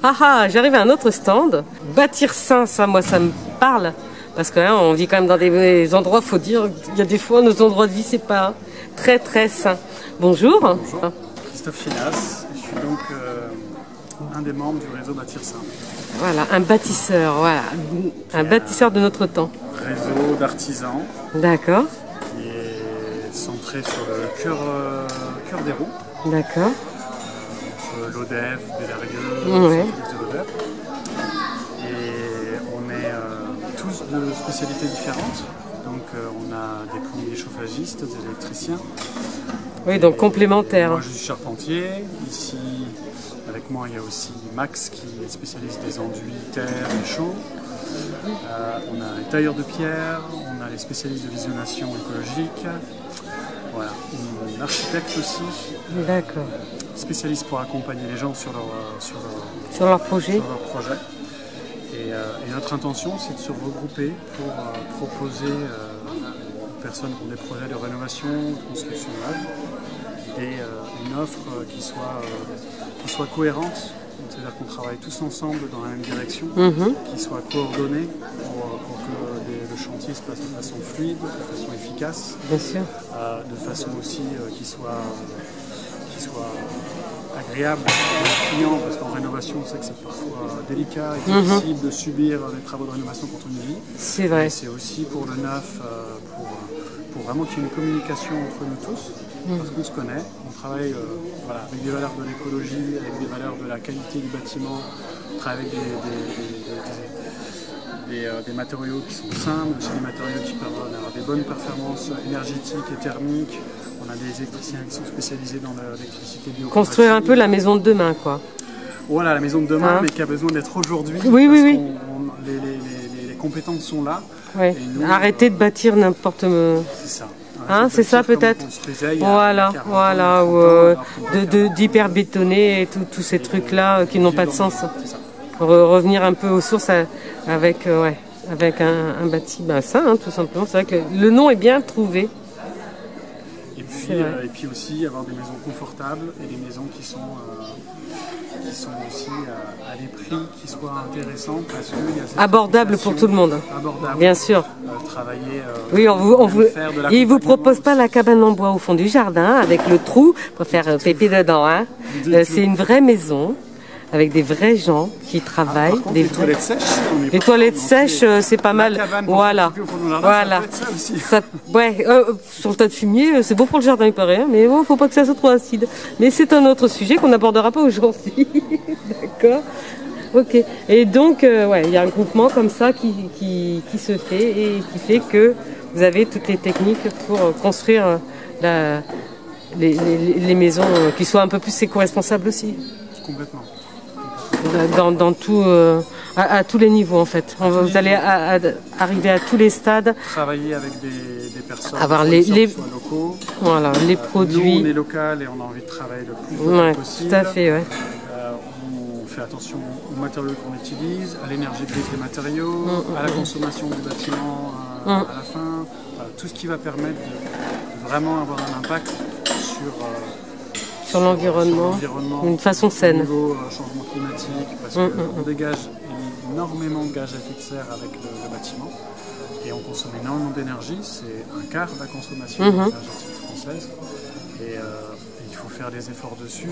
Ah ah, j'arrive à un autre stand. Bâtir sain, ça, moi, ça me parle. Parce que on vit quand même dans des endroits, faut dire, il y a des fois, nos endroits de vie, c'est pas très très sain. Bonjour. Bonjour, Christophe Chinas. Je suis donc un des membres du réseau Bâtir Sain. Voilà, un bâtisseur, voilà. Un bâtisseur de notre temps. Réseau d'artisans. D'accord. Qui est centré sur le cœur des roues. D'accord. Entre l'ODEF, Bellerieux, Ouais. Saint-Félix de l'ODEF. Et on est tous de spécialités différentes. Donc on a des plombiers chauffagistes, des électriciens. Oui, donc complémentaire. Moi je suis charpentier. Ici avec moi il y a aussi Max qui est spécialiste des enduits terre et chaud. On a les tailleurs de pierre, on a les spécialistes de l'isolation écologique. Voilà, un architecte aussi. D'accord. Spécialiste pour accompagner les gens sur Leur projet. Et notre intention, c'est de se regrouper pour proposer aux personnes qui ont des projets de rénovation, de construction neuve, une offre qui soit cohérente. C'est-à-dire qu'on travaille tous ensemble dans la même direction, qui soit coordonnée pour que le chantier se passe de façon fluide, de façon efficace, Bien sûr. de façon aussi qui soit agréable pour les clients, parce qu'en rénovation, on sait que c'est parfois délicat et difficile de subir les travaux de rénovation quand on y vit. C'est vrai. C'est aussi pour le neuf, pour vraiment qu'il y ait une communication entre nous tous, parce qu'on se connaît, on travaille avec des valeurs de l'écologie, avec des valeurs de la qualité du bâtiment, on travaille avec des matériaux qui sont sains, mais aussi des matériaux qui permettent d'avoir des bonnes performances énergétiques et thermiques. On a des électriciens qui sont spécialisés dans l'électricité bio. Construire un peu la maison de demain, quoi. Voilà, la maison de demain, mais qui a besoin d'être aujourd'hui. Oui, parce oui. Les compétences sont là. Ouais. Arrêtez de bâtir n'importe... C'est ça. C'est ça peut-être. Voilà, d'hyper bétonner et tous ces trucs-là qui n'ont pas de sens. Revenir un peu aux sources avec un bâti sain, tout simplement. C'est vrai que le nom est bien trouvé. Et puis aussi avoir des maisons confortables et des maisons qui sont aussi à des prix qui soient intéressants parce qu'il y a abordable pour tout le monde. Abordable. Bien sûr. Travailler. Oui, il vous propose pas la cabane en bois au fond du jardin avec le trou pour faire pépé dedans. Hein. C'est une vraie maison. Avec des vrais gens qui travaillent. Par contre, les toilettes sèches, les toilettes sèches, c'est pas mal. Voilà. Voilà. Sur le tas de fumier, c'est bon pour le jardin, il paraît, hein, mais bon, faut pas que ça soit trop acide. Mais c'est un autre sujet qu'on n'abordera pas aujourd'hui. D'accord. Ok. Et donc, il y a un groupement comme ça qui se fait et qui fait que vous avez toutes les techniques pour construire les maisons qui soient un peu plus éco-responsables aussi. Complètement. Dans tout, à tous les niveaux en fait. Vous allez arriver à tous les stades. Travailler avec des personnes avoir qui soient locaux. Voilà, les produits. Nous, on est local et on a envie de travailler le plus local possible. Tout à fait, ouais. On fait attention aux matériaux qu'on utilise, à l'énergie grise des matériaux, à la consommation du bâtiment à la fin. Tout ce qui va permettre de vraiment avoir un impact sur l'environnement d'une façon saine. Au niveau changement climatique, parce qu'on dégage énormément de gaz à effet de serre avec le bâtiment et on consomme énormément d'énergie, c'est un quart de la consommation énergétique française et il faut faire des efforts dessus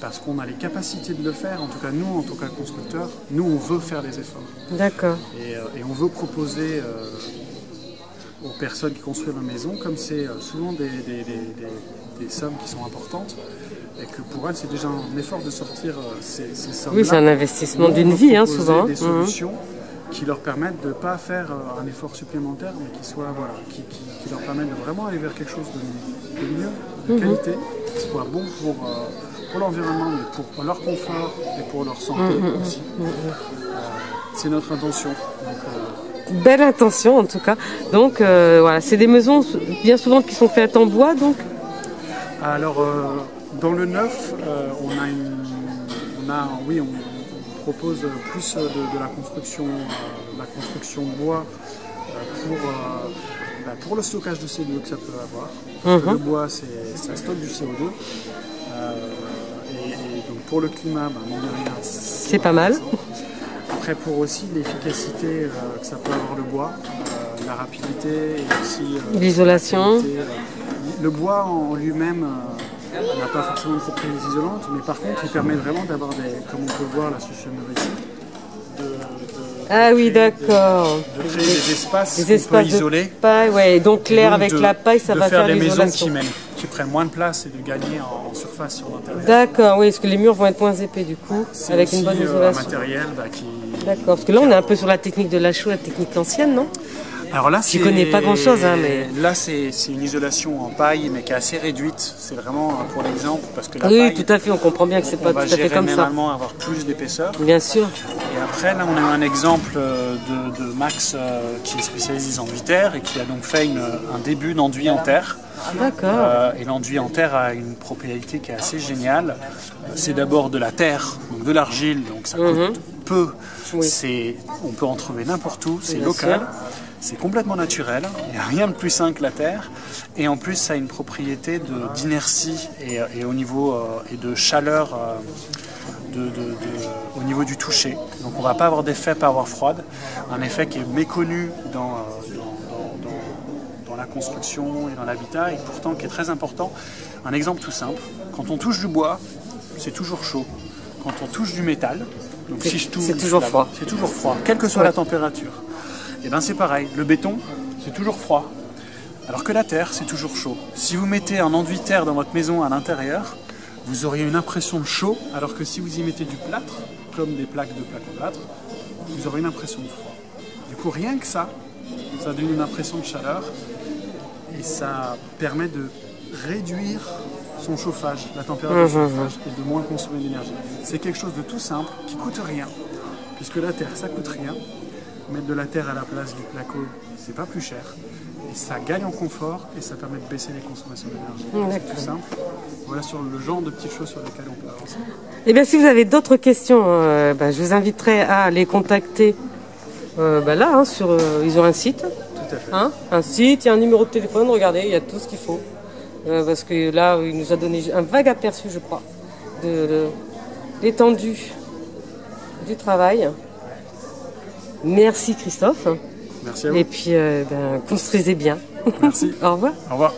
parce qu'on a les capacités de le faire, en tout cas nous, en tant que constructeurs, nous on veut faire des efforts. D'accord. Et on veut proposer aux personnes qui construisent la maison, comme c'est souvent des sommes qui sont importantes, et que pour elles c'est déjà un effort de sortir ces sommes-là. Oui, c'est un investissement d'une vie, souvent. Des solutions qui leur permettent de ne pas faire un effort supplémentaire, mais qui leur permettent de vraiment aller vers quelque chose de mieux, de qualité, qui soit bon pour l'environnement, mais pour leur confort et pour leur santé aussi. C'est notre intention. Belle intention en tout cas. Donc voilà, c'est des maisons bien souvent qui sont faites en bois donc. Alors dans le neuf, on propose plus de la construction bois pour le stockage de CO2 que ça peut avoir. Parce que le bois ça stocke du CO2 et Et donc pour le climat, mine de rien, C'est pas mal. Après, pour aussi l'efficacité que ça peut avoir le bois, la rapidité et aussi l'isolation. Le bois en lui-même n'a pas forcément de propriétés isolantes, mais par contre, il permet vraiment d'avoir des, comme on peut voir là sur ce numéro ici, ah oui, d'accord. de créer des espaces Des qu'on peut espaces isoler. de paille, ouais. Donc l'air Donc avec la paille, ça va faire des maisons l'isolation. qui prennent moins de place et de gagner en surface sur l'intérieur. D'accord, oui, parce que les murs vont être moins épais du coup, C'est avec aussi une bonne un isolation. matériel qui... D'accord, parce que là on est un peu sur la technique de la chaux, la technique ancienne, non? Alors là, Je connais pas grand-chose, hein, mais... Là, c'est une isolation en paille, mais qui est assez réduite. C'est vraiment pour l'exemple, parce que la Oui, paille, tout à fait, on comprend bien que c'est on pas va tout à fait comme ça. généralement avoir plus d'épaisseur. Bien sûr. Et après, là, on a un exemple de Max qui est spécialisé en terre et qui a donc fait un début d'enduit en terre. D'accord. Et l'enduit en terre a une propriété qui est assez géniale. C'est d'abord de la terre, donc de l'argile, donc ça coûte peu. Oui. On peut en trouver n'importe où, c'est Bien local. sûr. C'est complètement naturel, il n'y a rien de plus sain que la terre, et en plus ça a une propriété d'inertie et au niveau et de chaleur au niveau du toucher. Donc on ne va pas avoir d'effet power froide, un effet qui est méconnu dans la construction et dans l'habitat, et pourtant qui est très important. Un exemple tout simple, quand on touche du bois, c'est toujours chaud. Quand on touche du métal, donc si je touche, c'est toujours froid. C'est toujours froid, quelle que soit la température. Et bien c'est pareil, le béton, c'est toujours froid, alors que la terre, c'est toujours chaud. Si vous mettez un enduit de terre dans votre maison à l'intérieur, vous auriez une impression de chaud, alors que si vous y mettez du plâtre, comme des plaques de plâtre, vous aurez une impression de froid. Du coup, rien que ça donne une impression de chaleur, et ça permet de réduire son chauffage, la température de chauffage, et de moins consommer d'énergie. C'est quelque chose de tout simple, qui coûte rien, puisque la terre, ça coûte rien. Mettre de la terre à la place du placo, c'est pas plus cher. Et ça gagne en confort et ça permet de baisser les consommations d'énergie. C'est tout simple. Voilà sur le genre de petites choses sur lesquelles on peut avancer. Eh bien, si vous avez d'autres questions, je vous inviterai à les contacter là, hein, ils ont un site. Tout à fait. Hein, un site, il y a un numéro de téléphone, regardez, il y a tout ce qu'il faut. Parce que là, il nous a donné un vague aperçu, je crois, de l'étendue du travail. Merci Christophe. Merci à vous. Et puis, construisez bien. Merci. Au revoir. Au revoir.